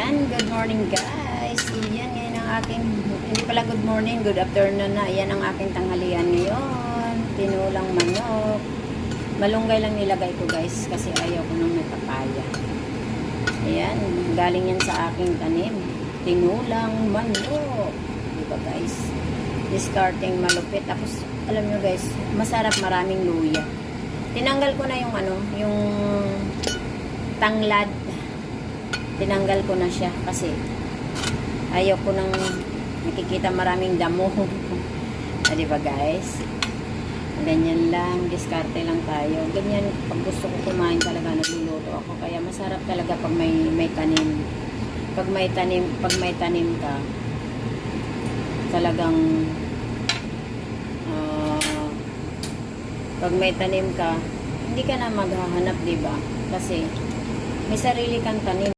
Ayan, good morning guys. Ayan, ngayon ang aking, hindi pala good morning, good afternoon na. Ayan ang aking tanghalian ngayon. Tinulang manok. Malunggay lang nilagay ko guys kasi ayaw ko ng may papaya. Ayan, galing yan sa aking tanim. Tinulang manok. Diba guys? Discarding malupit. Tapos, alam nyo guys, masarap, maraming luya. Tinanggal ko na yung yung tanglad. Tinanggal ko na siya kasi ayaw ko nang nakikita maraming damo. Di ba guys? Ganyan lang, diskarte lang tayo. Ganyan, pag gusto ko kumain talaga, nagluluto ako. Kaya masarap talaga pag may tanim. Pag may tanim ka, talagang pag may tanim ka, hindi ka na maghahanap, di ba? Kasi may sarili kang tanim.